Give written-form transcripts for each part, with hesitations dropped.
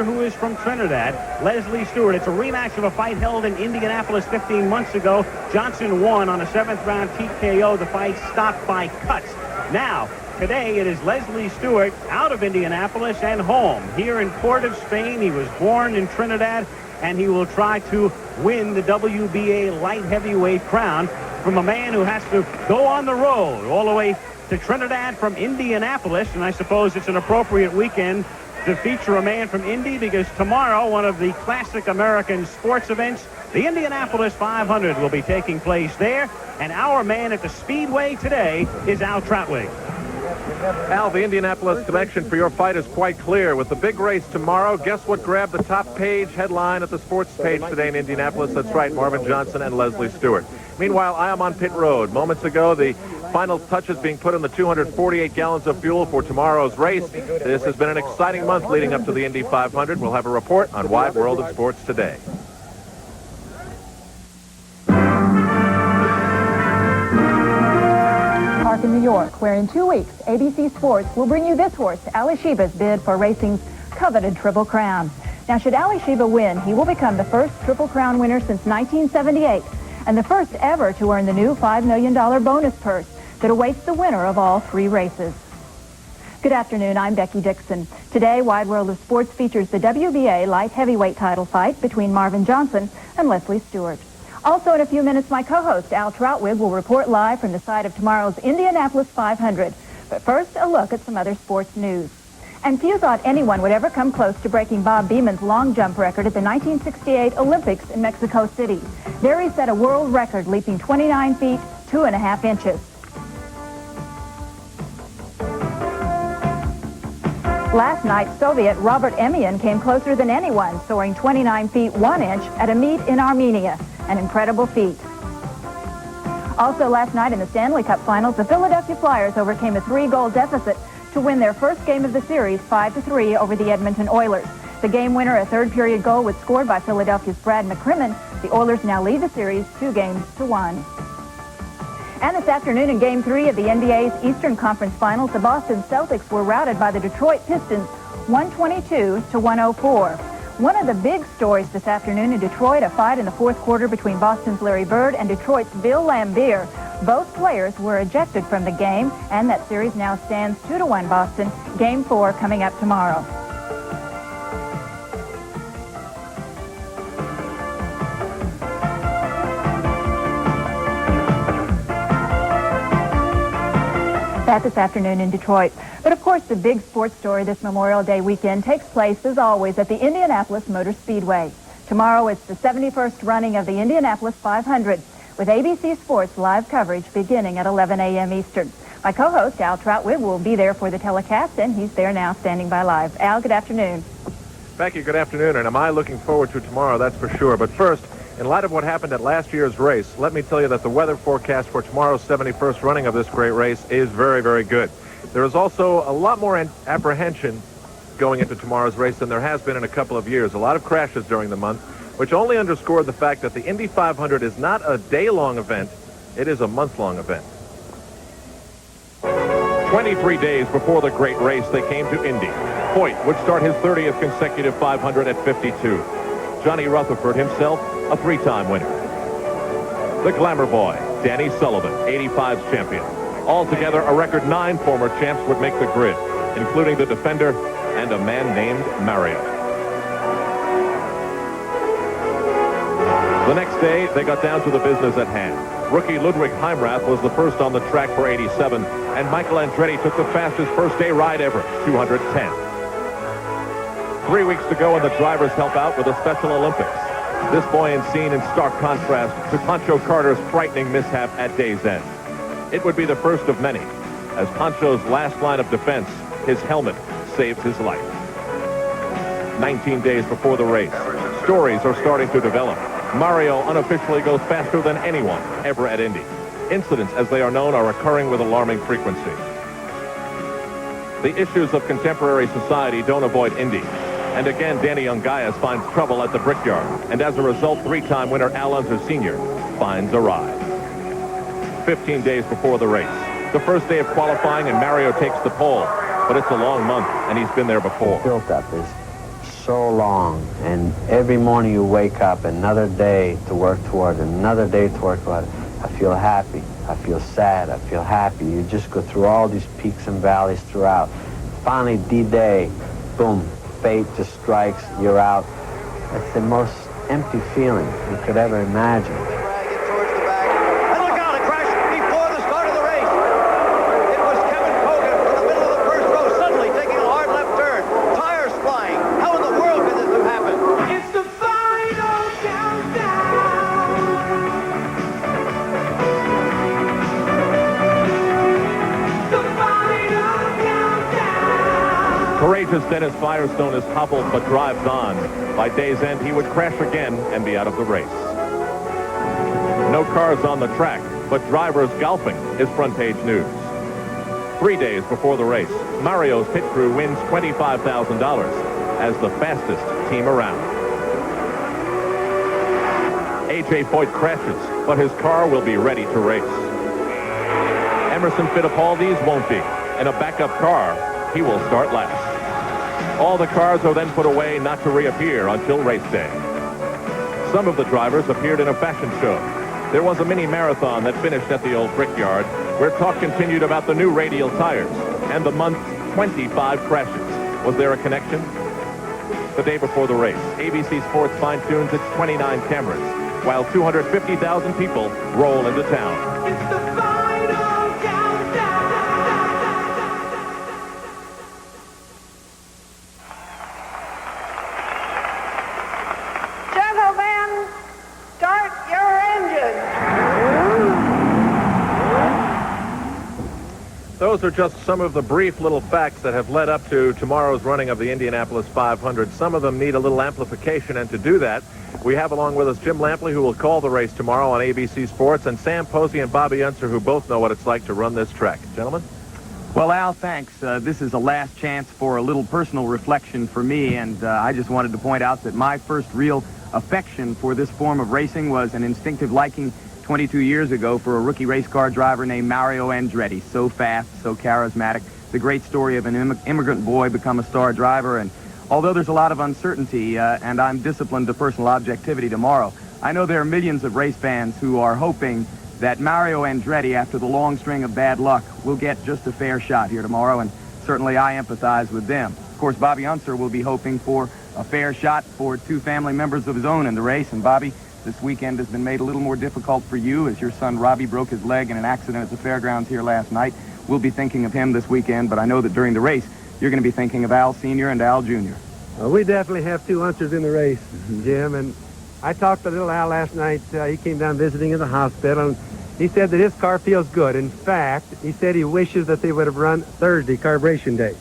fighter who is from Trinidad, Leslie Stewart. It's a rematch of a fight held in Indianapolis 15 months ago. Johnson won on a 7th-round TKO. The fight stopped by cuts. Now, today it is Leslie Stewart out of Indianapolis and home. Here in Port of Spain, he was born in Trinidad, and he will try to win the WBA light heavyweight crown from a man who has to go on the road all the way to Trinidad from Indianapolis. And I suppose it's an appropriate weekend to feature a man from Indy, because tomorrow, one of the classic American sports events, the Indianapolis 500, will be taking place there. And our man at the Speedway today is Al Troutwig. Al, the Indianapolis connection for your fight is quite clear. With the big race tomorrow, guess what grabbed the top page headline at the sports page today in Indianapolis? That's right, Marvin Johnson and Leslie Stewart. Meanwhile, I am on pit road. Moments ago, the final touches being put on the 248 gallons of fuel for tomorrow's race. This has been an exciting month leading up to the Indy 500. We'll have a report on Wide World of Sports today. In New York, where in 2 weeks, ABC Sports will bring you this horse, Ali Sheba's bid for racing's coveted Triple Crown. Now, should Ali Sheba win, he will become the first Triple Crown winner since 1978 and the first ever to earn the new $5 million bonus purse that awaits the winner of all 3 races. Good afternoon, I'm Becky Dixon. Today, Wide World of Sports features the WBA light heavyweight title fight between Marvin Johnson and Leslie Stewart. Also in a few minutes, my co-host, Al Troutwig, will report live from the site of tomorrow's Indianapolis 500. But first, a look at some other sports news. And few thought anyone would ever come close to breaking Bob Beeman's long jump record at the 1968 Olympics in Mexico City. There he set a world record, leaping 29 feet, 2.5 inches. Last night, Soviet Robert Emian came closer than anyone, soaring 29 feet, 1 inch at a meet in Armenia. An incredible feat. Also last night in the Stanley Cup Finals, the Philadelphia Flyers overcame a 3-goal deficit to win their first game of the series 5-3 over the Edmonton Oilers. The game winner, a third-period goal, was scored by Philadelphia's Brad McCrimmon. The Oilers now lead the series 2-1. And this afternoon in Game 3 of the NBA's Eastern Conference Finals, the Boston Celtics were routed by the Detroit Pistons 122-104. One of the big stories this afternoon in Detroit, a fight in the fourth quarter between Boston's Larry Bird and Detroit's Bill Laimbeer. Both players were ejected from the game, and that series now stands 2-1 Boston. Game 4 coming up tomorrow. That this afternoon in Detroit. But of course, the big sports story this Memorial Day weekend takes place, as always, at the Indianapolis Motor Speedway. Tomorrow it's the 71st running of the Indianapolis 500, with ABC Sports live coverage beginning at 11 a.m. Eastern. My co-host, Al Troutwig, will be there for the telecast, and he's there now standing by live. Al, good afternoon. Becky, good afternoon, and am I looking forward to tomorrow, that's for sure. But first, in light of what happened at last year's race, let me tell you that the weather forecast for tomorrow's 71st running of this great race is very, very good. There is also a lot more apprehension going into tomorrow's race than there has been in a couple of years. A lot of crashes during the month, which only underscored the fact that the Indy 500 is not a day-long event, it is a month-long event. 23 days before the great race, they came to Indy. Hoyt would start his 30th consecutive 500 at 52. Johnny Rutherford himself, a 3-time winner. The glamour boy, Danny Sullivan, 85's champion. Altogether, a record 9 former champs would make the grid, including the defender and a man named Mario. The next day, they got down to the business at hand. Rookie Ludwig Heimrath was the first on the track for 87, and Michael Andretti took the fastest first-day ride ever, 210. 3 weeks to go, and the drivers help out with a Special Olympics. This buoyant scene in stark contrast to Pancho Carter's frightening mishap at day's end. It would be the first of many, as Pancho's last line of defense, his helmet, saves his life. 19 days before the race, stories are starting to develop. Mario unofficially goes faster than anyone ever at Indy. Incidents, as they are known, are occurring with alarming frequency. The issues of contemporary society don't avoid Indy. And again, Danny Ungaias finds trouble at the Brickyard. And as a result, 3-time winner Al Unser Sr. finds a ride. 15 days before the race. The first day of qualifying, and Mario takes the pole. But it's a long month, and he's been there before. Built up is so long, and every morning you wake up, another day to work toward, another day to work toward. I feel happy, I feel sad, I feel happy. You just go through all these peaks and valleys throughout. Finally, D-Day, boom, fate just strikes, you're out. It's the most empty feeling you could ever imagine. Courageous Dennis Firestone is hobbled but drives on. By day's end, he would crash again and be out of the race. No cars on the track, but drivers golfing is front-page news. 3 days before the race, Mario's pit crew wins $25,000 as the fastest team around. A.J. Foyt crashes, but his car will be ready to race. Emerson Fittipaldi's won't be. In a backup car, he will start last. All the cars are then put away not to reappear until race day. Some of the drivers appeared in a fashion show. There was a mini marathon that finished at the old Brickyard, where talk continued about the new radial tires and the month's 25 crashes. Was there a connection? The day before the race, ABC Sports fine-tunes its 29 cameras, while 250,000 people roll into town. It's the final countdown. Gentlemen, start your engines. Those are just some of the brief little facts that have led up to tomorrow's running of the Indianapolis 500. Some of them need a little amplification, and to do that, we have along with us Jim Lampley, who will call the race tomorrow on ABC Sports, and Sam Posey and Bobby Unser, who both know what it's like to run this track. Gentlemen? Well, Al, thanks. This is a last chance for a little personal reflection for me, and I just wanted to point out that my first real affection for this form of racing was an instinctive liking 22 years ago for a rookie race car driver named Mario Andretti. So fast, so charismatic. The great story of an immigrant boy become a star driver, and although there's a lot of uncertainty, and I'm disciplined to personal objectivity tomorrow, I know there are millions of race fans who are hoping that Mario Andretti, after the long string of bad luck, will get just a fair shot here tomorrow, and certainly I empathize with them. Of course, Bobby Unser will be hoping for a fair shot for two family members of his own in the race, and Bobby, this weekend has been made a little more difficult for you as your son Robbie broke his leg in an accident at the fairgrounds here last night. We'll be thinking of him this weekend, but I know that during the race, you're going to be thinking of Al Sr. and Al Jr. Well, we definitely have two Unsers in the race, Jim, and I talked to little Al last night. He came down visiting in the hospital, and he said that his car feels good. In fact, he said he wishes that they would have run Thursday, Carburation Day.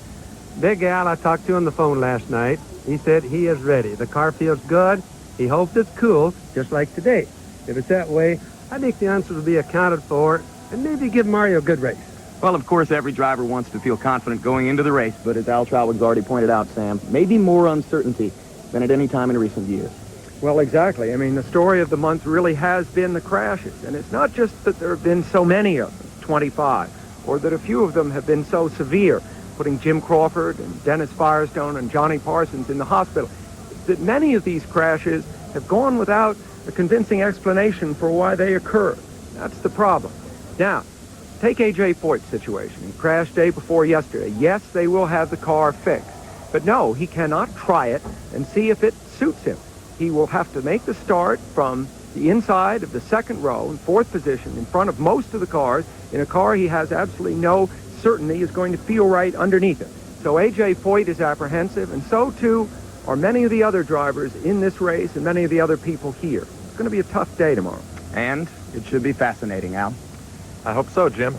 Big Al, I talked to on the phone last night. He said he is ready. The car feels good. He hopes it's cool, just like today. If it's that way, I think the Unsers will be accounted for, and maybe give Mario a good race. Well, of course, every driver wants to feel confident going into the race, but as Al Trautwig's already pointed out, Sam, maybe more uncertainty than at any time in recent years. Well, exactly. I mean, the story of the month really has been the crashes, and it's not just that there have been so many of them, 25, or that a few of them have been so severe, putting Jim Crawford and Dennis Firestone and Johnny Parsons in the hospital. It's that many of these crashes have gone without a convincing explanation for why they occurred. That's the problem. Now, take A.J. Foyt's situation. He crashed day before yesterday. Yes, they will have the car fixed. But no, he cannot try it and see if it suits him. He will have to make the start from the inside of the second row in fourth position in front of most of the cars in a car he has absolutely no certainty is going to feel right underneath him. So A.J. Foyt is apprehensive, and so too are many of the other drivers in this race and many of the other people here. It's going to be a tough day tomorrow. And it should be fascinating, Al. I hope so, Jim.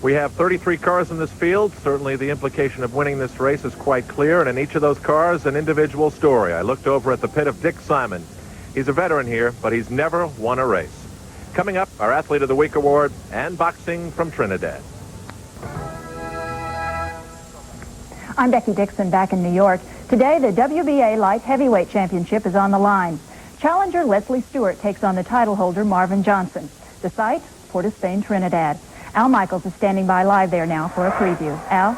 We have 33 cars in this field. Certainly the implication of winning this race is quite clear, and in each of those cars, an individual story. I looked over at the pit of Dick Simon. He's a veteran here, but he's never won a race. Coming up, our Athlete of the Week award and boxing from Trinidad. I'm Becky Dixon back in New York. Today, the WBA Light Heavyweight Championship is on the line. Challenger Leslie Stewart takes on the title holder Marvin Johnson. The site, Port of Spain, Trinidad. Al Michaels is standing by live there now for a preview. Al?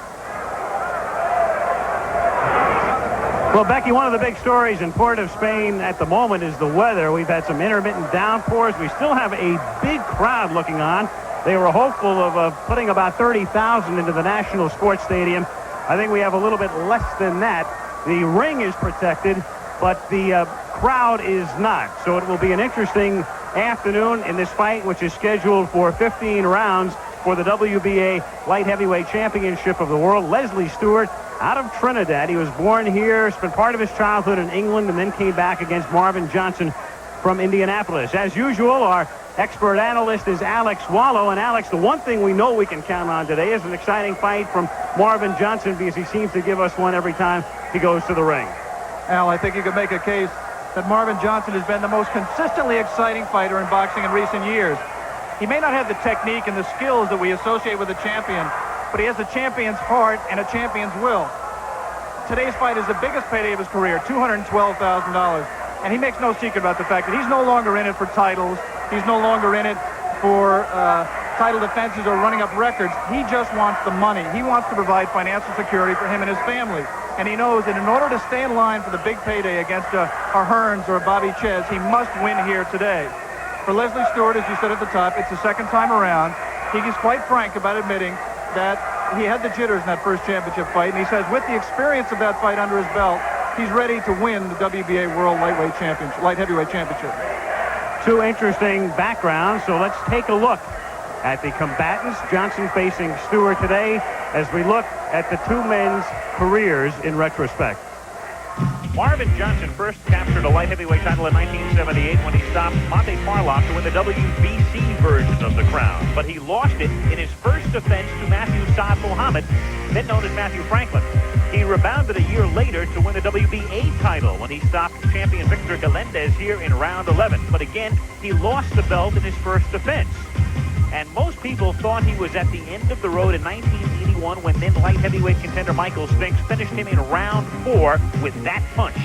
Well, Becky, one of the big stories in Port of Spain at the moment is the weather. We've had some intermittent downpours. We still have a big crowd looking on. They were hopeful of putting about 30,000 into the National Sports Stadium. I think we have a little bit less than that. The ring is protected, but the crowd is not. So it will be an interesting afternoon in this fight, which is scheduled for 15 rounds for the WBA Light Heavyweight Championship of the World. Leslie Stewart, out of Trinidad. He was born here, spent part of his childhood in England, and then came back against Marvin Johnson from Indianapolis. As usual, our expert analyst is Alex Wallow. And Alex, the one thing we know we can count on today is an exciting fight from Marvin Johnson, because he seems to give us one every time he goes to the ring. Al, I think you could make a case that Marvin Johnson has been the most consistently exciting fighter in boxing in recent years. He may not have the technique and the skills that we associate with a champion, but he has a champion's heart and a champion's will. Today's fight is the biggest payday of his career, $212,000. And he makes no secret about the fact that he's no longer in it for titles. He's no longer in it for title defenses or running up records. He just wants the money. He wants to provide financial security for him and his family. And he knows that in order to stay in line for the big payday against a Hearns or a Bobby Ches, he must win here today. For Leslie Stewart, as you said at the top, it's the second time around. He's quite frank about admitting that he had the jitters in that first championship fight, and he says with the experience of that fight under his belt, he's ready to win the WBA World Light Heavyweight Championship. Two interesting backgrounds, so let's take a look at the combatants. Johnson facing Stewart today as we look at the two men's careers in retrospect. Marvin Johnson first captured a light heavyweight title in 1978 when he stopped Monte Parlock to win the WBC version of the crown. But he lost it in his first defense to Matthew Saad Muhammad, then known as Matthew Franklin. He rebounded a year later to win the WBA title when he stopped champion Victor Galendez here in round 11. But again, he lost the belt in his first defense. And most people thought he was at the end of the road in 1981 when then light heavyweight contender Michael Spinks finished him in round 4 with that punch.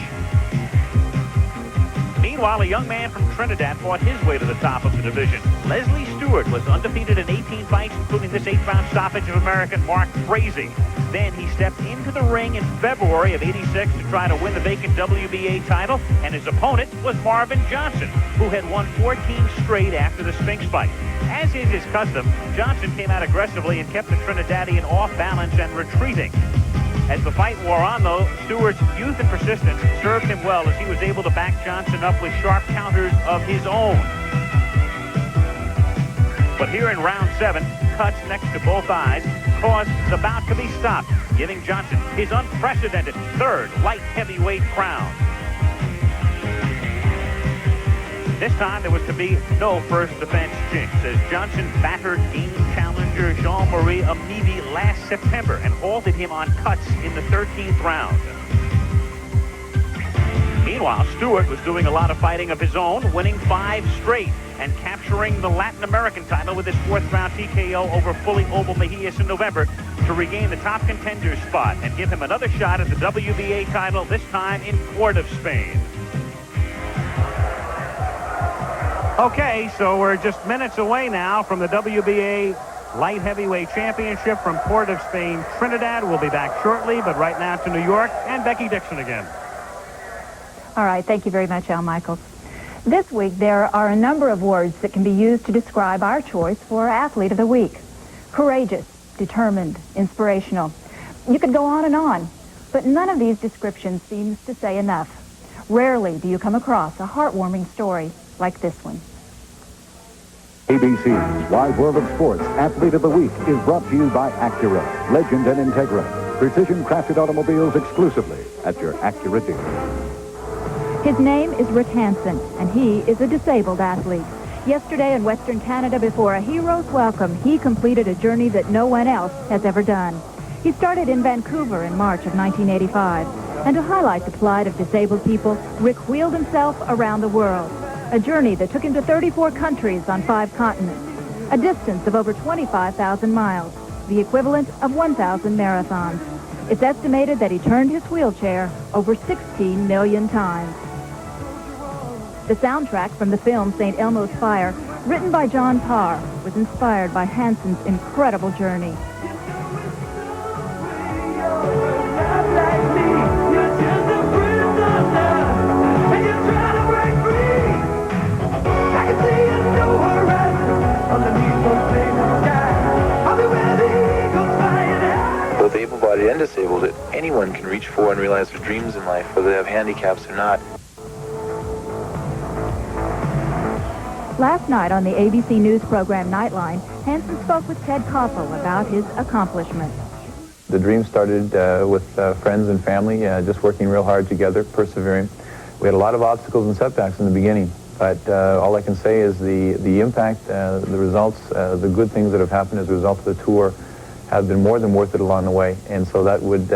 Meanwhile, a young man from Trinidad fought his way to the top of the division. Leslie Stewart was undefeated in 18 fights, including this 8-round stoppage of American Mark Frazee. Then he stepped into the ring in February of '86 to try to win the vacant WBA title, and his opponent was Marvin Johnson, who had won 14 straight after the Spinks fight. As is his custom, Johnson came out aggressively and kept the Trinidadian off balance and retreating. As the fight wore on, though, Stewart's youth and persistence served him well as he was able to back Johnson up with sharp counters of his own. But here in round 7, cuts next to both eyes caused the bout to be stopped, giving Johnson his unprecedented third light heavyweight crown. This time there was to be no first defense jinx as Johnson battered game challenger Jean-Marie Amivi last September and halted him on cuts in the 13th round. Meanwhile, Stewart was doing a lot of fighting of his own, winning 5 straight and capturing the Latin American title with his 4th round TKO over Fully Oval Mejias in November to regain the top contender spot and give him another shot at the WBA title, this time in Port of Spain. Okay, so we're just minutes away now from the WBA Light Heavyweight Championship from Port of Spain, Trinidad. We'll be back shortly, but right now to New York and Becky Dixon again. All right, thank you very much, Al Michaels. This week, there are a number of words that can be used to describe our choice for Athlete of the Week. Courageous, determined, inspirational. You could go on, but none of these descriptions seems to say enough. Rarely do you come across a heartwarming story like this one. ABC's Wide World of Sports Athlete of the Week is brought to you by Acura, Legend and Integra. Precision-crafted automobiles exclusively at your Acura dealer. His name is Rick Hansen, and he is a disabled athlete. Yesterday in Western Canada, before a hero's welcome, he completed a journey that no one else has ever done. He started in Vancouver in March of 1985. And to highlight the plight of disabled people, Rick wheeled himself around the world. A journey that took him to 34 countries on 5 continents. A distance of over 25,000 miles, the equivalent of 1,000 marathons. It's estimated that he turned his wheelchair over 16 million times. The soundtrack from the film St. Elmo's Fire, written by John Parr, was inspired by Hansen's incredible journey. You're just a reach for and realize their dreams in life, whether they have handicaps or not. Last night on the ABC News program Nightline, Hansen spoke with Ted Koppel about his accomplishments. The dream started with friends and family, just working real hard together, persevering. We had a lot of obstacles and setbacks in the beginning, but all I can say is the impact, the results, the good things that have happened as a result of the tour have been more than worth it along the way, and so that would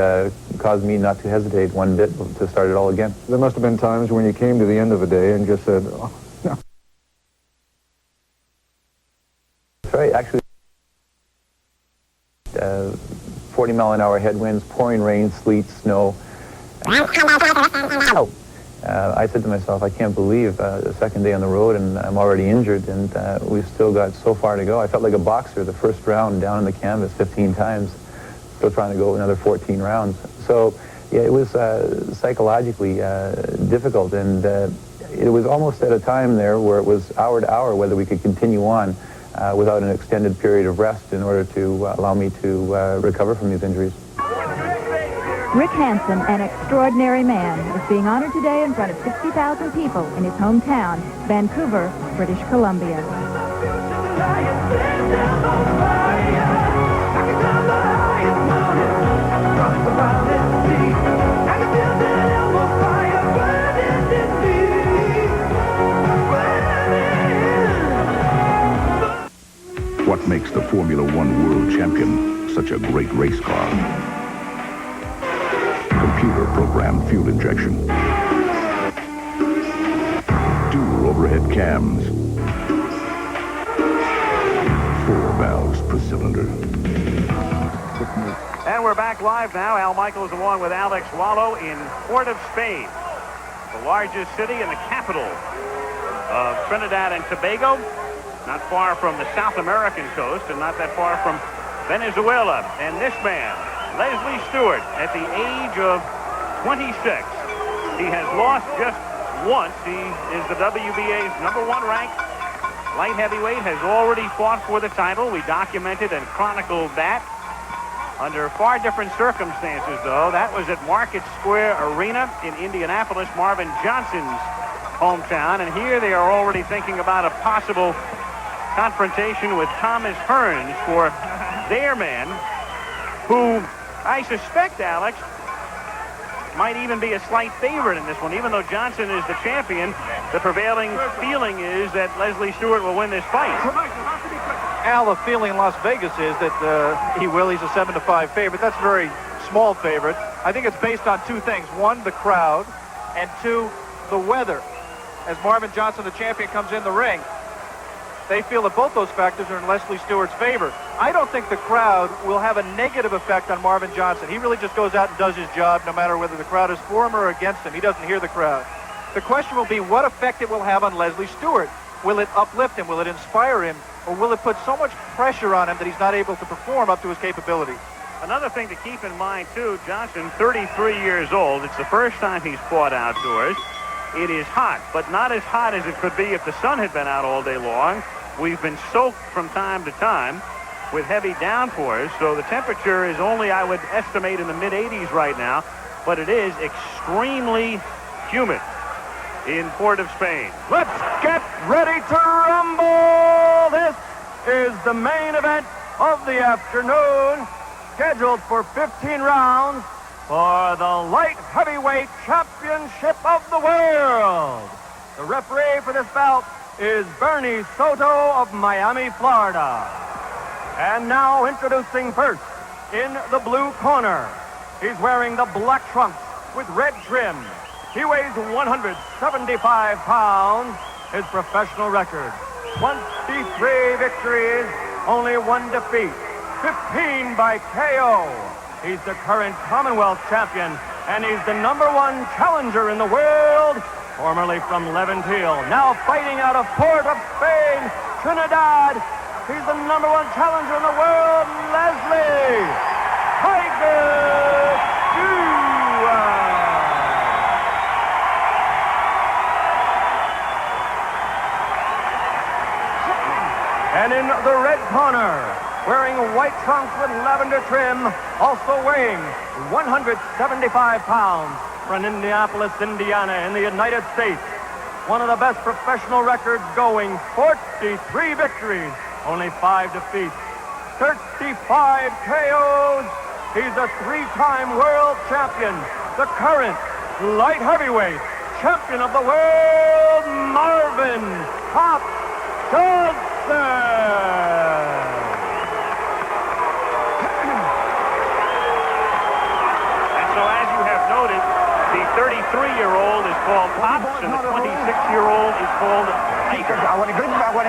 cause me not to hesitate one bit to start it all again. There must have been times when you came to the end of a day and just said, oh, no. That's right, actually. 40-mile-an-hour headwinds, pouring rain, sleet, snow. I said to myself, I can't believe the second day on the road and I'm already injured, and we've still got so far to go. I felt like a boxer the first round down on the canvas 15 times, still trying to go another 14 rounds. So, yeah, it was psychologically difficult, and it was almost at a time there where it was hour to hour whether we could continue on without an extended period of rest in order to allow me to recover from these injuries. Rick Hansen, an extraordinary man, is being honored today in front of 60,000 people in his hometown, Vancouver, British Columbia. What makes the Formula One World Champion such a great race car? Computer-programmed fuel injection. Dual overhead cams. 4 valves per cylinder. And we're back live now. Al Michaels along with Alex Wallo in Port of Spain, the largest city and the capital of Trinidad and Tobago. Not far from the South American coast and not that far from Venezuela. And this man, Leslie Stewart, at the age of 26, he has lost just once. He is the WBA's #1 ranked light heavyweight, has already fought for the title. We documented and chronicled that under far different circumstances, though. That was at Market Square Arena in Indianapolis, Marvin Johnson's hometown. And here they are already thinking about a possible confrontation with Thomas Hearns for their man, who I suspect, Alex, might even be a slight favorite in this one. Even though Johnson is the champion, the prevailing feeling is that Leslie Stewart will win this fight. Al, the feeling in Las Vegas is that he will. He's a 7-5 favorite. That's a very small favorite. I think it's based on two things. One, the crowd, and two, the weather. As Marvin Johnson, the champion, comes in the ring, they feel that both those factors are in Leslie Stewart's favor. I don't think the crowd will have a negative effect on Marvin Johnson. He really just goes out and does his job no matter whether the crowd is for him or against him. He doesn't hear the crowd. The question will be what effect it will have on Leslie Stewart. Will it uplift him? Will it inspire him? Or will it put so much pressure on him that he's not able to perform up to his capability? Another thing to keep in mind, too, Johnson, 33 years old. It's the first time he's fought outdoors. It is hot, but not as hot as it could be if the sun had been out all day long. We've been soaked from time to time with heavy downpours, so the temperature is only, I would estimate, in the mid-80s right now, but it is extremely humid in Port of Spain. Let's get ready to rumble! This is the main event of the afternoon, scheduled for 15 rounds for the light heavyweight championship of the world. The referee for this bout is Bernie Soto of Miami, Florida. And now introducing first, in the blue corner, he's wearing the black trunks with red trim. He weighs 175 pounds. His professional record, 23 victories, only 1 defeat, 15 by KO. He's the current Commonwealth champion, and he's the #1 challenger in the world, formerly from Levantille, now fighting out of Port of Spain, Trinidad. He's the #1 challenger in the world, Leslie Tiger Stewart. And in the red corner, wearing white trunks with lavender trim, also weighing 175 pounds from Indianapolis, Indiana in the United States. One of the best professional records going, 43 victories, only 5 defeats, 35 KOs. He's a 3-time world champion, the current light heavyweight champion of the world, Marvin Pop Johnson. So as you have noted, the 33-year-old is called Pops, and the 26-year-old is called Tiger. I want a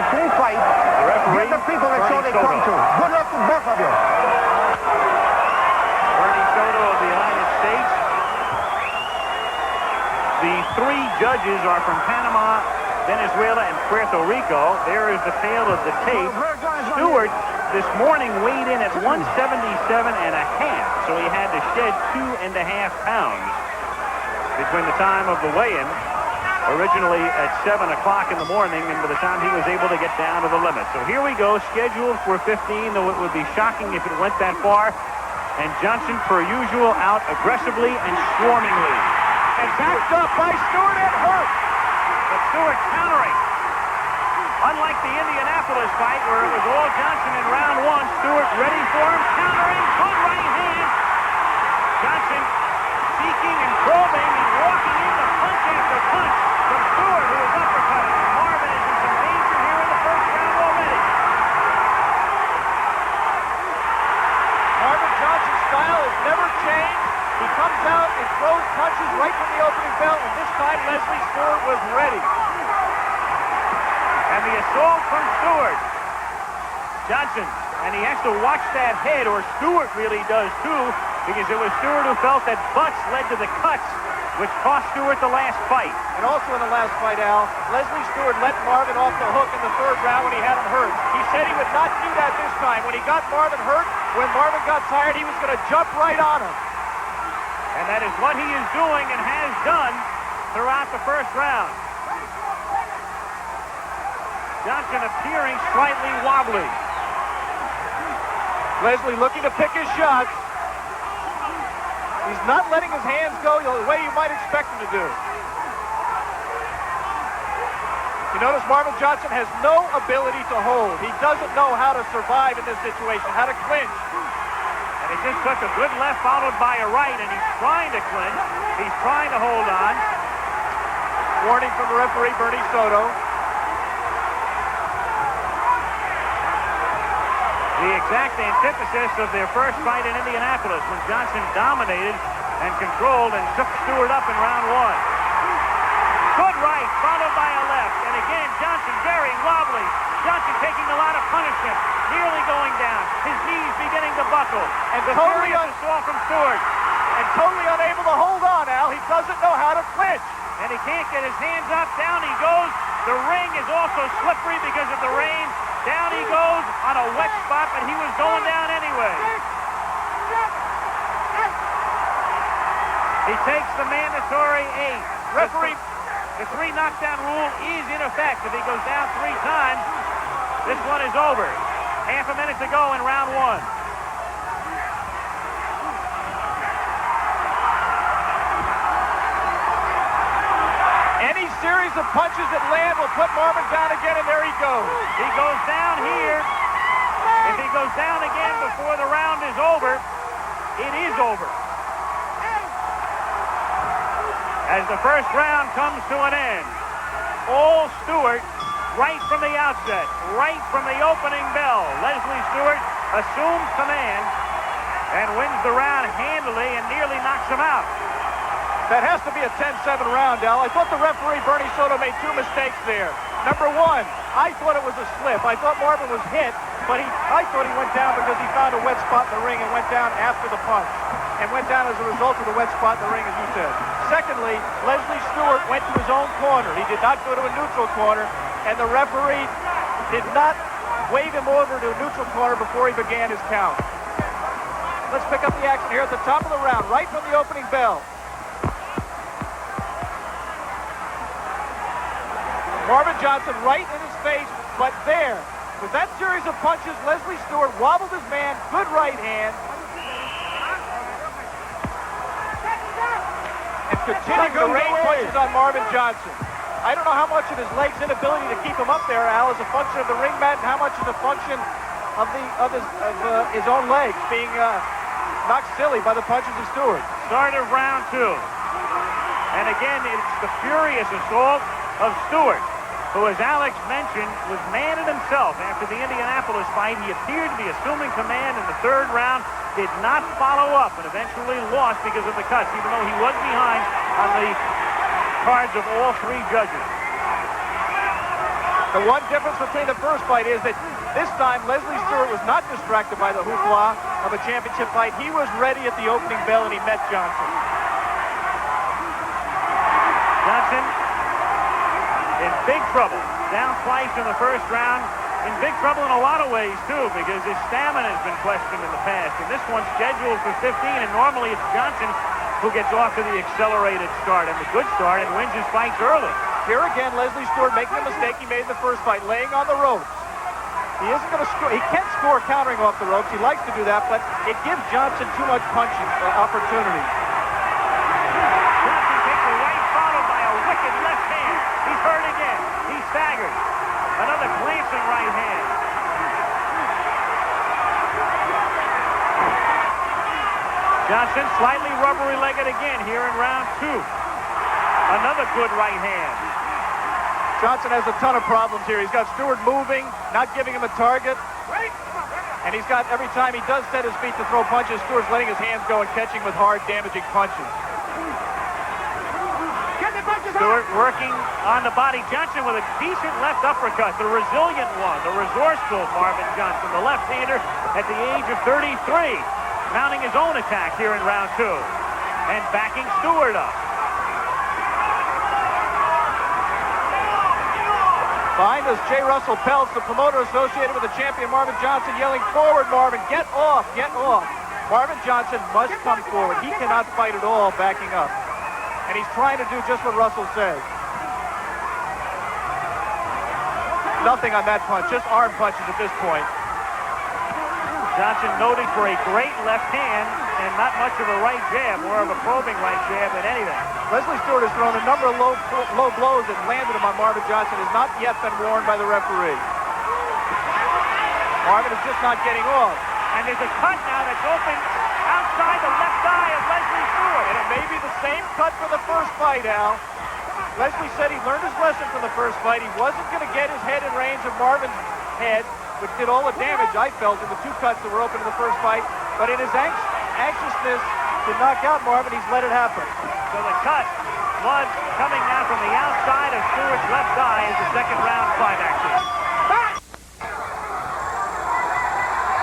clean fight. The referee, Get the people that show they come to. Good luck to both of you. Bernie Soto of the United States. The 3 judges are from Panama, Venezuela, and Puerto Rico. There is the tail of the tape. Stewart this morning weighed in at 177.5, so he had to shed 2.5 pounds between the time of the weigh-in, originally at 7 o'clock in the morning, and by the time he was able to get down to the limit. So here we go, scheduled for 15, though it would be shocking if it went that far. And Johnson, per usual, out aggressively and swarmingly. And backed up by Stewart and hurt. But Stewart countering. Unlike the Indianapolis fight where it was all Johnson in round 1, Stewart ready for him, countering, good right hand. Johnson seeking and probing and walking into punch after punch from Stewart, who is uppercutting. Marvin is in some danger here in the first round already. Marvin Johnson's style has never changed. He comes out and throws punches right from the opening bell, and this time Leslie Stewart was ready. And the assault from Stewart. Johnson, and he has to watch that head, or Stewart really does too, because it was Stewart who felt that butts led to the cuts, which cost Stewart the last fight. And also in the last fight, Al, Leslie Stewart let Marvin off the hook in the 3rd round when he had him hurt. He said he would not do that this time. When he got Marvin hurt, when Marvin got tired, he was going to jump right on him. And that is what he is doing and has done throughout the first round. Johnson appearing slightly wobbly. Leslie looking to pick his shots. He's not letting his hands go the way you might expect him to do. You notice Marvin Johnson has no ability to hold. He doesn't know how to survive in this situation, how to clinch. And he just took a good left followed by a right, and he's trying to clinch. He's trying to hold on. Warning from the referee, Bernie Soto. The exact antithesis of their first fight in Indianapolis, when Johnson dominated and controlled and took Stewart up in round 1. Good right, followed by a left. And again, Johnson very wobbly. Johnson taking a lot of punishment, nearly going down. His knees beginning to buckle. And the totally assault from Stewart. And totally unable to hold on, Al. He doesn't know how to clinch. And he can't get his hands up. Down he goes. The ring is also slippery because of the rain. Down he goes on a wet spot, but he was going down anyway. He takes the mandatory 8. Referee, the 3 knockdown rule is in effect. If he goes down 3 times, this one is over. Half a minute to go in round 1. any series of punches that land will put Marvin down again, and there he goes. He goes down here. If he goes down again before the round is over, it is over. As the first round comes to an end, all Stewart right from the outset, right from the opening bell. Leslie Stewart assumes command and wins the round handily and nearly knocks him out. That has to be a 10-7 round, Al. I thought the referee, Bernie Soto, made two mistakes there. Number one, I thought it was a slip. I thought Marvin was hit, but I thought he went down because he found a wet spot in the ring and went down after the punch. And went down as a result of the wet spot in the ring, as you said. Secondly, Leslie Stewart went to his own corner. He did not go to a neutral corner, and the referee did not wave him over to a neutral corner before he began his count. Let's pick up the action here at the top of the round, right from the opening bell. Marvin Johnson right in his face, but there, With that series of punches, Leslie Stewart wobbled his man, good right hand, and continued to rain punches on Marvin Johnson. I don't know how much of his legs' inability to keep him up there, Al, is a function of the ring mat, and how much is a function of his own legs being knocked silly by the punches of Stewart. Start of round 2. And again, it's the furious assault of Stewart, who, as Alex mentioned, was man in himself after the Indianapolis fight. He appeared to be assuming command in the 3rd round, did not follow up, and eventually lost because of the cuts, even though he was behind on the cards of all 3 judges. The one difference between the first fight is that this time Leslie Stewart was not distracted by the hoopla of a championship fight. He was ready at the opening bell, and he met Johnson. Johnson in big trouble. Down twice in the 1st round. In big trouble in a lot of ways, too, because his stamina has been questioned in the past. And this one's scheduled for 15, and normally it's Johnson who gets off to the accelerated start and the good start and wins his fights early. Here again, Leslie Stewart making the mistake he made in the first fight, laying on the ropes. He isn't going to score. He can't score countering off the ropes. He likes to do that, but it gives Johnson too much punching opportunity. Johnson takes a right followed by a wicked left hand. He's hurt again. He staggers. Another glancing right hand. Johnson slightly rubbery-legged again here in round 2. Another good right hand. Johnson has a ton of problems here. He's got Stewart moving, not giving him a target. And he's got, every time he does set his feet to throw punches, Stewart's letting his hands go and catching with hard, damaging punches. Stewart working on the body. Johnson with a decent left uppercut, the resilient one, the resourceful Marvin Johnson, the left-hander at the age of 33, mounting his own attack here in round 2 and backing Stewart up. Behind us, J. Russell Peltz, the promoter associated with the champion Marvin Johnson, yelling, "Forward, Marvin, get off, get off." Marvin Johnson must come forward. He cannot fight at all backing up. And he's trying to do just what Russell says. Nothing on that punch, just arm punches at this point. Johnson noted for a great left hand and not much of a right jab, more of a probing right jab than anything. Leslie Stewart has thrown a number of low blows that landed him on Marvin Johnson, has not yet been warned by the referee. Marvin is just not getting off. And there's a cut now that's open outside the left eye of Leslie Stewart. And it may be the same cut for the first fight, Al. Leslie said he learned his lesson from the first fight. He wasn't going to get his head in range of Marvin's head, which did all the damage, I felt, in the 2 cuts that were open in the first fight. But in his anxiousness to knock out Marvin, he's let it happen. So the cut, blood coming now from the outside of Stewart's left eye as the 2nd round climax.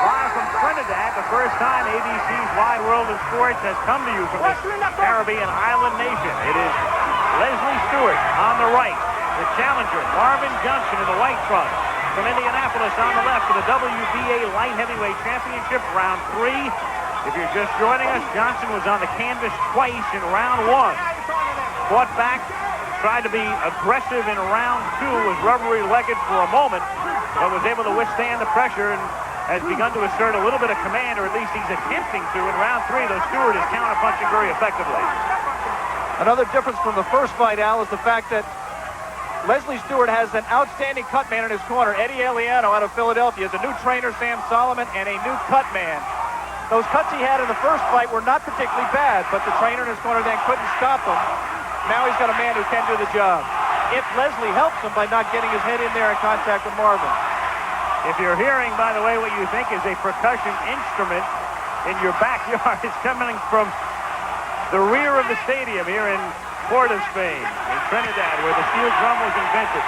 Live from Trinidad, the first time ABC's Wide World of Sports has come to you from this Caribbean island nation. It is Leslie Stewart on the right, the challenger, Marvin Johnson in the white trunks. From Indianapolis on the left for the WBA Light Heavyweight Championship, round 3. If you're just joining us, Johnson was on the canvas twice in round 1. Fought back, tried to be aggressive in round 2, was rubbery-legged for a moment, but was able to withstand the pressure and has begun to assert a little bit of command, or at least he's attempting to in round 3, though Stewart is counterpunching very effectively. Another difference from the first fight, Al, is the fact that Leslie Stewart has an outstanding cut man in his corner. Eddie Eliano out of Philadelphia has a new trainer, Sam Solomon, and a new cut man. Those cuts he had in the first fight were not particularly bad, but the trainer in his corner then couldn't stop them. Now he's got a man who can do the job. If Leslie helps him by not getting his head in there in contact with Marvin. If you're hearing, by the way, what you think is a percussion instrument in your backyard, it's coming from the rear of the stadium here in Port of Spain, in Trinidad, where the steel drum was invented.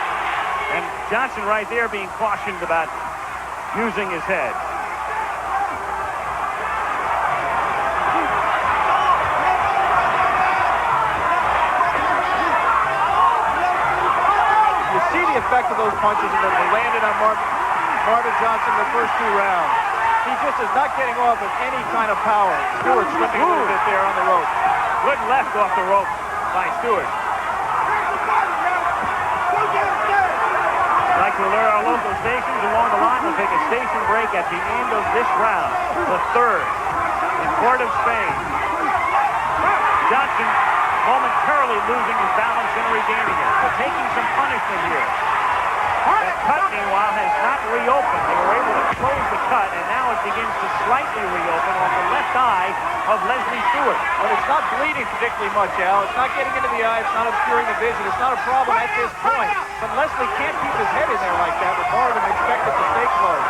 And Johnson right there being cautioned about using his head. You see the effect of those punches that landed on Marvin Johnson in the first 2 rounds. He just is not getting off with any kind of power. Stewart slipping a little bit there on the rope. Good left off the rope by Stewart. Like to alert our local stations along the line, the take a station break at the end of this round, the third in Port of Spain. Johnson momentarily losing his balance and regaining it, but taking some punishment here. That cut, meanwhile, has not reopened. They were able to close the cut, and now it begins to slightly reopen on the left eye of Leslie Stewart. But it's not bleeding particularly much, Al. It's not getting into the eye. It's not obscuring the vision. It's not a problem at this point. But Leslie can't keep his head in there like that with Marvin expected to stay close.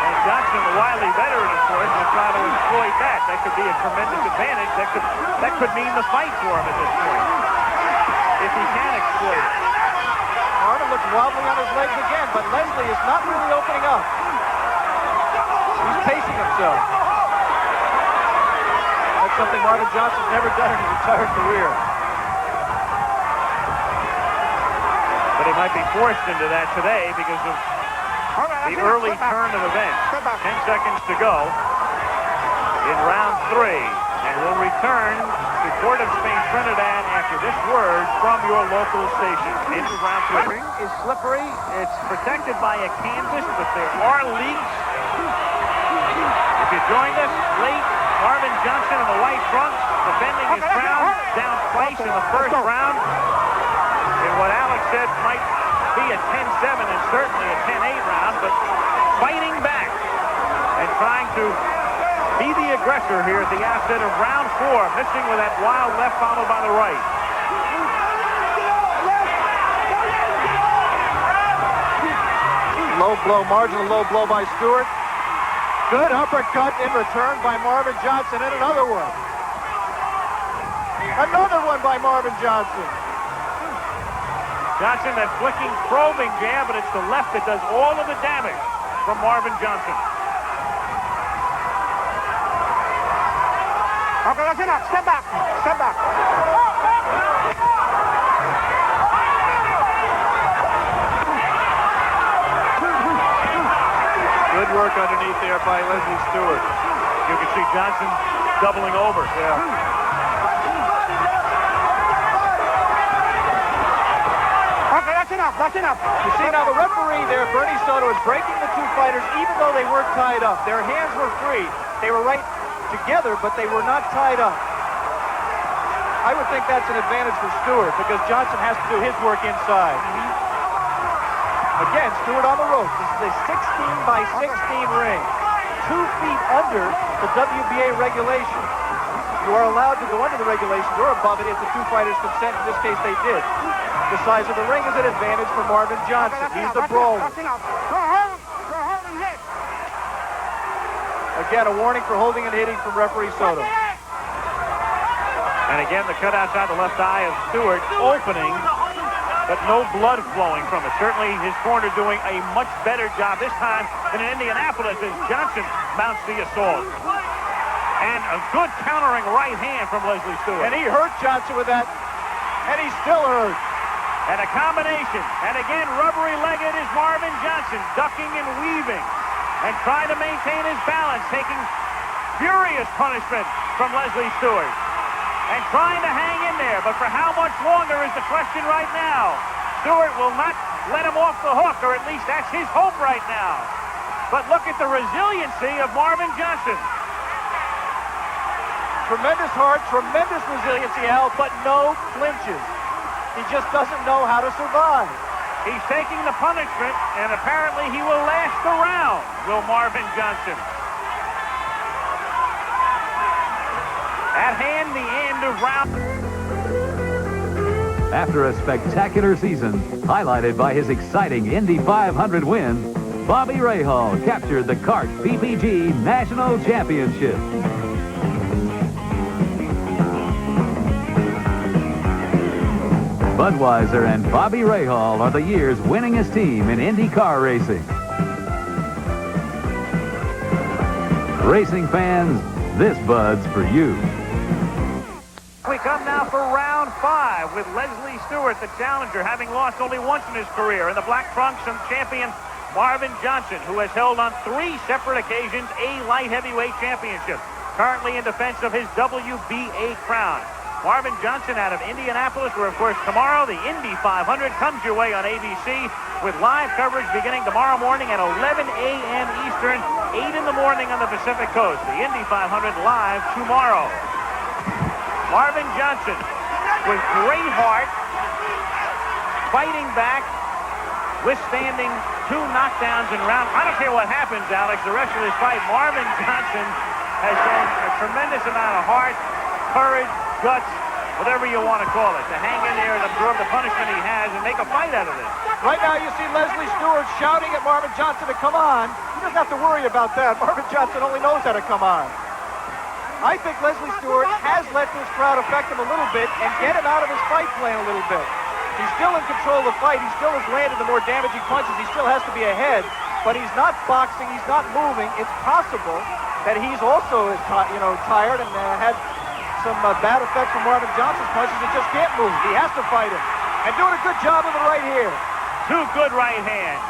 And Johnson, the wily veteran, of course, will try to exploit that. That could be a tremendous advantage. That could mean the fight for him at this point, if he can exploit it. Marvin looks wobbly on his legs again, but Leslie is not really opening up. He's pacing himself. That's something Marvin Johnson's never done in his entire career. But he might be forced into that today because of the early turn of events. 10 seconds to go in round 3. And we'll return to Port of Spain, Trinidad after this word from your local station. Into round 3. Is slippery. It's protected by a canvas, but there are leaks. If you joined us late, Marvin Johnson in the white trunks defending his crown, down twice in the first round. In what Alex said might be a 10-7 and certainly a 10-8 round, but fighting back and trying to be the aggressor here at the outset of round 4, missing with that wild left followed by the right. Low blow, marginal low blow by Stewart. Good uppercut in return by Marvin Johnson, and another one. Another one by Marvin Johnson. Johnson, that flicking, probing jab, but it's the left that does all of the damage from Marvin Johnson. Okay, that's enough. Step back. Step back. Good work underneath there by Leslie Stewart. You can see Johnson doubling over. Yeah. Okay, that's enough. That's enough. You see now the referee there, Bernie Soto, is breaking the two fighters even though they weren't tied up. Their hands were free. They were right together, but they were not tied up. I would think that's an advantage for Stewart because Johnson has to do his work inside. Again, Stewart on the ropes. This is a 16 by 16 ring. 2 feet under the WBA regulation. You are allowed to go under the regulations or above it if the two fighters consent. In this case, they did. The size of the ring is an advantage for Marvin Johnson. He's the brawler. Again, a warning for holding and hitting from referee Soto. And again, the cut outside the left eye of Stewart opening, but no blood flowing from it. Certainly his corner doing a much better job this time than in Indianapolis as Johnson mounts the assault. And a good countering right hand from Leslie Stewart. And he hurt Johnson with that, and he's still hurt. And a combination. And again, rubbery-legged is Marvin Johnson, ducking and weaving and trying to maintain his balance, taking furious punishment from Leslie Stewart and trying to hang in there. But for how much longer is the question right now? Stewart will not let him off the hook, or at least that's his hope right now. But look at the resiliency of Marvin Johnson. Tremendous heart, tremendous resiliency, Al, but no flinches. He just doesn't know how to survive. He's taking the punishment, and apparently he will last the round, will Marvin Johnson. At hand, the end of round. After a spectacular season, highlighted by his exciting Indy 500 win, Bobby Rahal captured the CART PPG National Championship. Budweiser and Bobby Rahal are the year's winningest team in Indy car racing. Racing fans, this Bud's for you. We come now for round 5 with Leslie Stewart, the challenger, having lost only once in his career in the black trunks from champion Marvin Johnson, who has held on 3 separate occasions a light heavyweight championship, currently in defense of his WBA crown. Marvin Johnson out of Indianapolis, where, of course, tomorrow the Indy 500 comes your way on ABC with live coverage beginning tomorrow morning at 11 a.m. Eastern, 8 in the morning on the Pacific Coast. The Indy 500 live tomorrow. Marvin Johnson with great heart, fighting back, withstanding 2 knockdowns in round. I don't care what happens, Alex, the rest of this fight. Marvin Johnson has shown a tremendous amount of heart, courage, guts, whatever you want to call it, to hang in there and absorb the punishment he has and make a fight out of this. Right now you see Leslie Stewart shouting at Marvin Johnson to come on. He doesn't have to worry about that. Marvin Johnson only knows how to come on. I think Leslie Stewart has let this crowd affect him a little bit and get him out of his fight plan a little bit. He's still in control of the fight. He still has landed the more damaging punches. He still has to be ahead, but he's not boxing. He's not moving. It's possible that he's also, tired and had some bad effects from Marvin Johnson's punches and just can't move. He has to fight him. And doing a good job with the right here. 2 good right hands.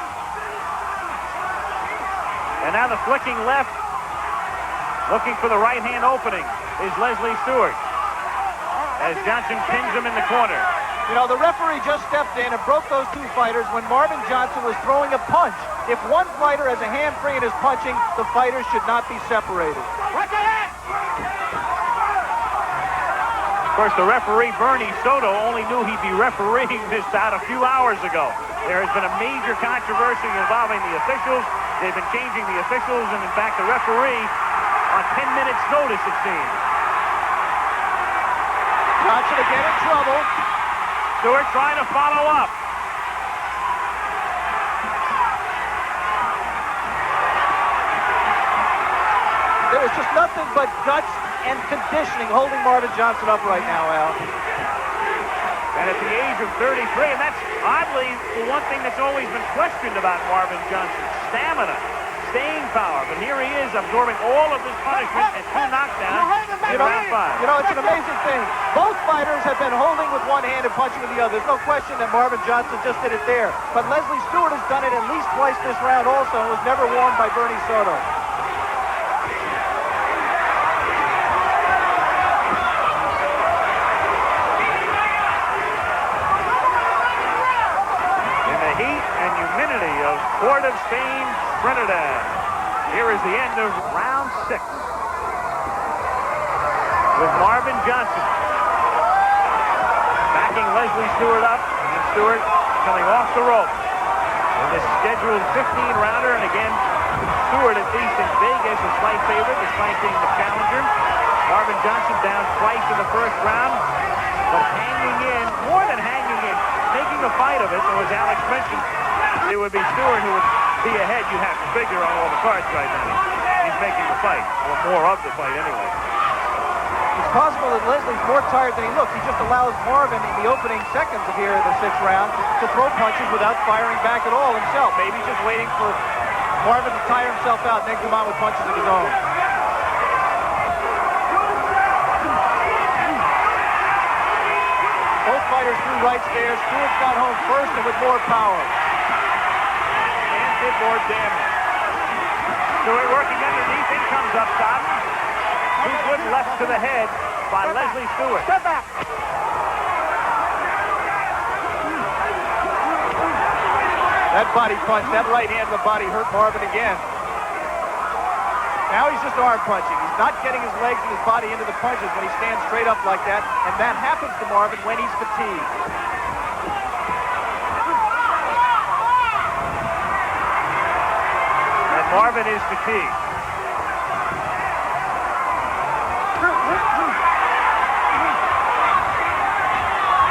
And now the flicking left, looking for the right hand opening, is Leslie Stewart, as Johnson pins him in the corner. You know, the referee just stepped in and broke those 2 fighters when Marvin Johnson was throwing a punch. If one fighter has a hand free and is punching, the fighters should not be separated. Of course, the referee, Bernie Soto, only knew he'd be refereeing this bout a few hours ago. There has been a major controversy involving the officials. They've been changing the officials, and in fact, the referee on 10 minutes' notice, it seems. Johnson again in trouble. Stewart trying to follow up. There is just nothing but guts and conditioning holding Marvin Johnson up right now, Al. And at the age of 33, and that's oddly the one thing that's always been questioned about Marvin Johnson's stamina, staying power. But here he is absorbing all of this punishment and 2 knockdowns in round 5. You know, it's an amazing thing. Both fighters have been holding with one hand and punching with the other. There's no question that Marvin Johnson just did it there. But Leslie Stewart has done it at least twice this round also and was never warned by Bernie Soto. Port of Spain, Trinidad. Here is the end of round 6 with Marvin Johnson backing Leslie Stewart up, and Stewart coming off the rope in this scheduled 15-rounder. And again, Stewart, at least in Vegas, a slight favorite, despite being the challenger. Marvin Johnson down twice in the first round, but hanging in, more than hanging in, making a fight of it. So as Alex mentioned, it would be Stewart who would be ahead, you have to figure, on all the cards right now. He's making the fight, or more of the fight anyway. It's possible that Leslie's more tired than he looks. He just allows Marvin in the opening seconds of here in the 6th round to throw punches without firing back at all himself. Maybe he's just waiting for Marvin to tire himself out and then come on with punches of his own. Both fighters threw rights there. Stewart's got home first and with more power. Did more damage. Stewart working underneath. In comes up top. 2 good lefts to the head by Leslie Stewart. Step back. That body punch, that right hand to the body hurt Marvin again. Now he's just arm punching. He's not getting his legs and his body into the punches when he stands straight up like that, and that happens to Marvin when he's fatigued. Marvin is fatigued.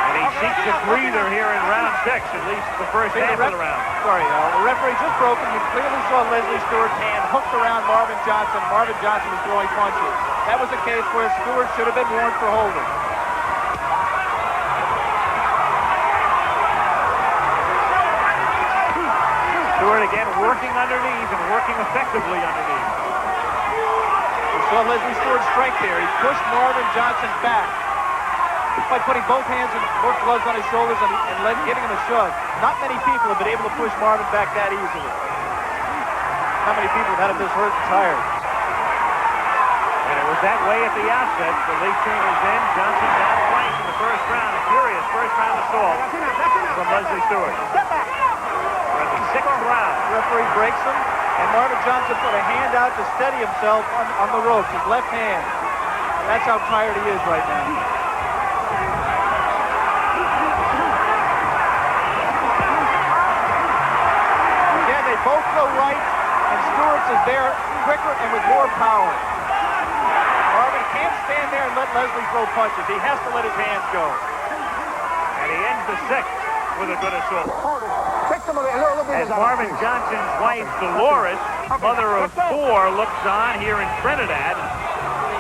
And he seeks a breather here in round 6, at least the first half of the round. Sorry, the referee just broke him. You clearly saw Leslie Stewart's hand hooked around Marvin Johnson. Marvin Johnson was throwing punches. That was a case where Stewart should have been warned for holding. Stewart again working underneath and working effectively underneath. You saw Leslie Stewart's strength there. He pushed Marvin Johnson back by putting both hands and both gloves on his shoulders and giving him a shove. Not many people have been able to push Marvin back that easily. Not many people have had him this hurt and tired. And it was that way at the outset. The late turn was in. Johnson down first round, a furious first round assault from Leslie Stewart. We're in the 6th round. Referee breaks him, and Marvin Johnson put a hand out to steady himself on the ropes, his left hand. That's how tired he is right now. Again, they both go right, and Stewart's is there quicker and with more power. Marvin can't stand there and let Leslie throw punches. He has to let his hands go. And he ends the 6th with a good assault. As Marvin Johnson's wife, Dolores, mother of 4, looks on here in Trinidad,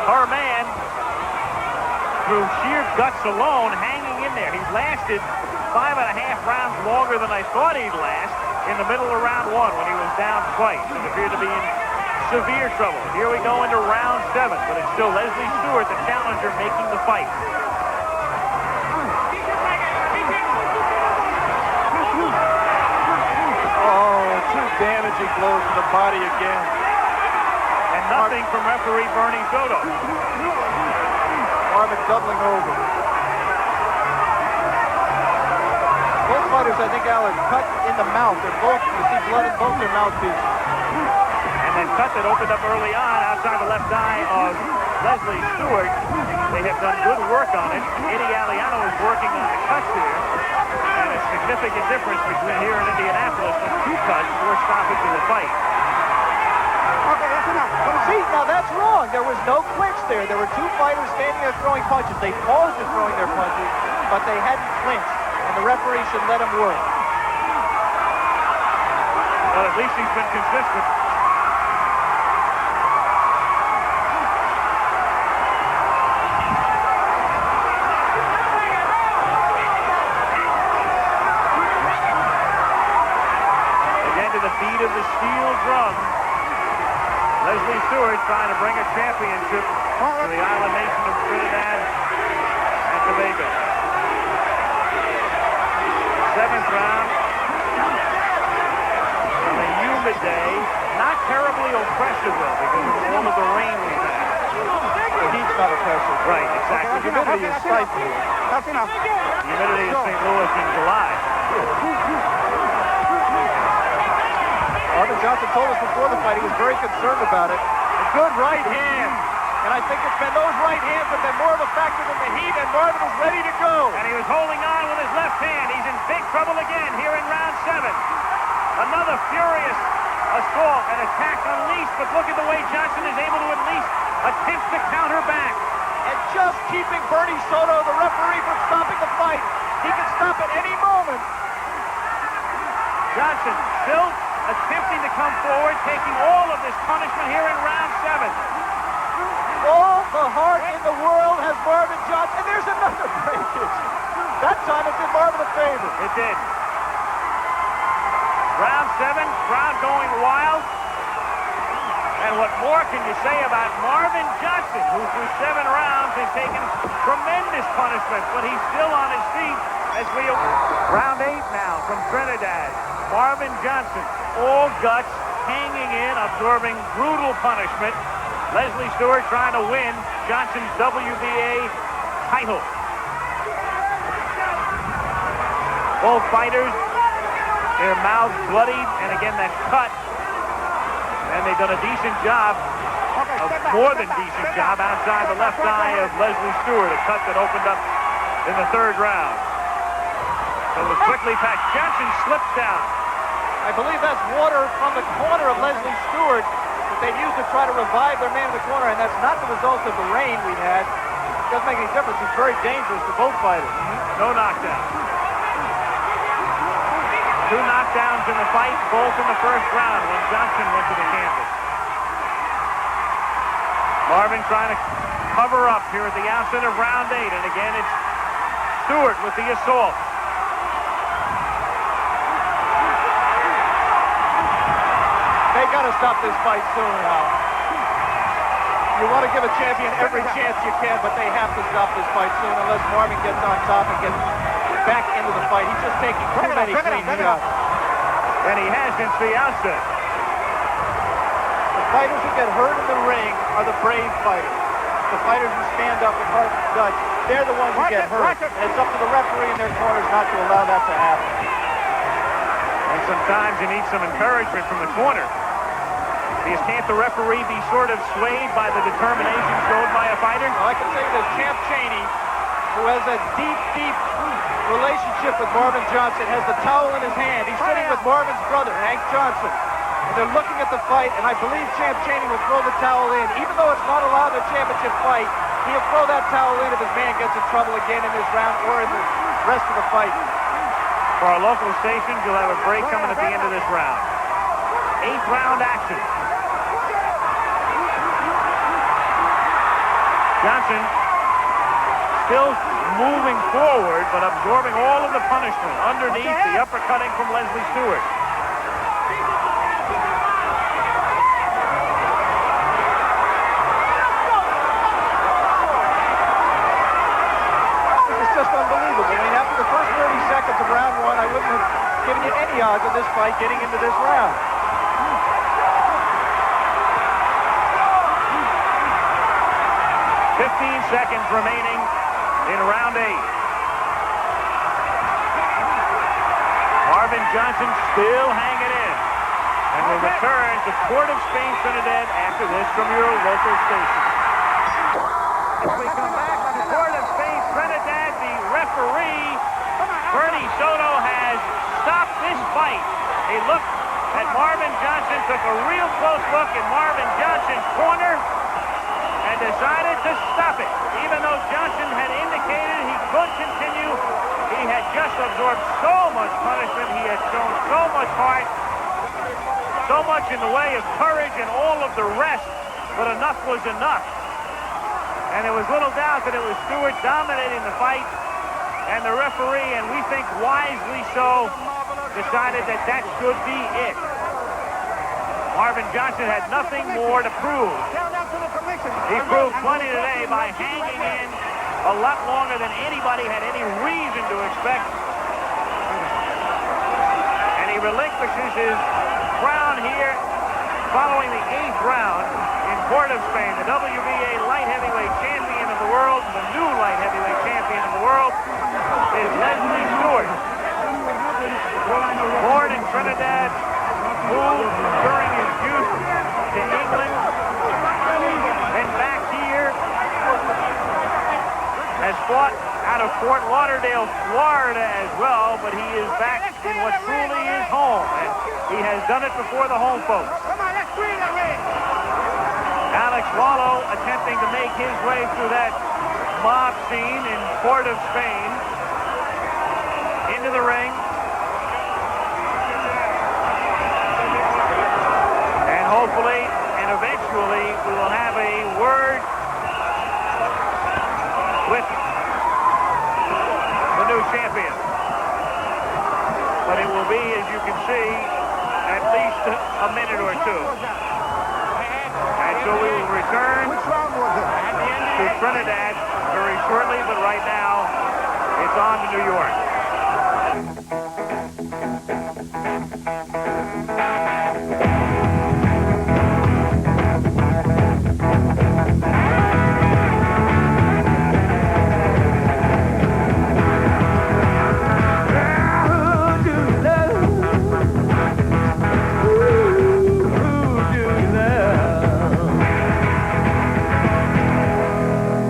her man, through sheer guts alone, hanging in there. He lasted 5.5 rounds longer than I thought he'd last in the middle of round 1 when he was down twice and appeared to be in severe trouble. Here we go into round 7, but it's still Leslie Stewart, the challenger, making the fight. Damaging blows to the body again. And nothing from referee Bernie Soto. Marvin doubling over. Both fighters, I think, Al, are cut in the mouth. They're both, you see blood in both their mouthpieces. And then cut that opened up early on outside the left eye of Leslie Stewart. They have done good work on it. Eddie Aliano is working on the cuts here. And a significant difference between here in Indianapolis with 2 cuts, 4 stoppage of the fight. Okay, that's enough. See, now that's wrong. There was no clinch there. There were 2 fighters standing there throwing punches. They paused in throwing their punches, but they hadn't clinched. And the referee should let them work. Well, at least he's been consistent. Beat of the steel drum. Leslie Stewart trying to bring a championship to the island nation of Trinidad and Tobago. 7th round. On a humid day, not terribly oppressive though because of all of the rain we've had. The heat's not oppressive. Right, exactly. The humidity is stifling. That's enough. Humidity in St. Louis in July. Marvin Johnson told us before the fight he was very concerned about it. A good right hand. And I think it's been those right hands that have been more of a factor than the heat, and Marvin is ready to go. And he was holding on with his left hand. He's in big trouble again here in round 7. Another furious assault and attack unleashed, but look at the way Johnson is able to at least attempt to counter back. And just keeping Bernie Soto, the referee, from stopping the fight. He can stop at any moment. Johnson still attempting to come forward, taking all of this punishment here in round 7. All the heart in the world has Marvin Johnson. And there's another breakage. That time it did Marvin a favor. It did. Round 7, crowd going wild. And what more can you say about Marvin Johnson, who through 7 rounds has taken tremendous punishment, but he's still on his feet as we... Round 8 now from Trinidad. Marvin Johnson, all guts, hanging in, absorbing brutal punishment. Leslie Stewart trying to win Johnson's WBA title. Both fighters, their mouths bloodied, and again that cut. And they've done a decent job, a more than decent job, outside the left eye of Leslie Stewart, a cut that opened up in the 3rd round. So it was quickly packed. Johnson slips down. I believe that's water from the corner of Leslie Stewart that they've used to try to revive their man in the corner, and that's not the result of the rain we've had. It doesn't make any difference. It's very dangerous for both fighters. No knockdown. 2 knockdowns in the fight, both in the 1st round when Johnson went to the canvas. Marvin trying to cover up here at the outset of round 8, and again it's Stewart with the assault. They got to stop this fight soon, Al. You want to give a champion every chance you can, but they have to stop this fight soon unless Marvin gets on top and gets back into the fight. He's just taking too many clean shots. And he has since the outset. The fighters who get hurt in the ring are the brave fighters. The fighters who stand up with heart and guts they're the ones who get hurt. And it's up to the referee in their corners not to allow that to happen. And sometimes you need some encouragement from the corner. Because can't the referee be sort of swayed by the determination shown by a fighter? Well, I can say that Champ Chaney, who has a deep, deep relationship with Marvin Johnson, has the towel in his hand. He's sitting with Marvin's brother, Hank Johnson. And they're looking at the fight, and I believe Champ Chaney will throw the towel in. Even though it's not allowed in a championship fight, he'll throw that towel in if his man gets in trouble again in this round or in the rest of the fight. For our local stations, you'll have a break coming at the end of this round. 8th round action. Johnson still moving forward, but absorbing all of the punishment underneath the uppercutting from Leslie Stewart. This is just unbelievable. I mean, after the first 30 seconds of round one, I wouldn't have given you any odds of this fight getting into this round. 15 seconds remaining in round 8. Marvin Johnson still hanging in. And will return to Port of Spain, Trinidad after this from your local station. As we come back to Port of Spain, Trinidad, the referee, Bernie Soto, has stopped this fight. A look at Marvin Johnson, took a real close look in Marvin Johnson's corner and decided to stop it. Even though Johnson had indicated he could continue, he had just absorbed so much punishment, he had shown so much heart, so much in the way of courage and all of the rest, but enough was enough. And there was little doubt that it was Stewart dominating the fight, and the referee, and we think wisely so, decided that that should be it. Marvin Johnson had nothing more to prove. He proved plenty today by hanging in a lot longer than anybody had any reason to expect. And he relinquishes his crown here following the 8th round in Port of Spain. The WBA light heavyweight champion of the world, the new light heavyweight champion of the world, is Leslie Stewart. Born in Trinidad, moved during his youth to England, and back here, has fought out of Fort Lauderdale, Florida as well, but he is back in what truly is home, and he has done it before the home folks. Alex Wallo attempting to make his way through that mob scene in Port of Spain, into the ring. And hopefully, and eventually, we will have a word with the new champion. But it will be, as you can see, at least a minute or two. And so we will return to Trinidad very shortly, but right now, it's on to New York.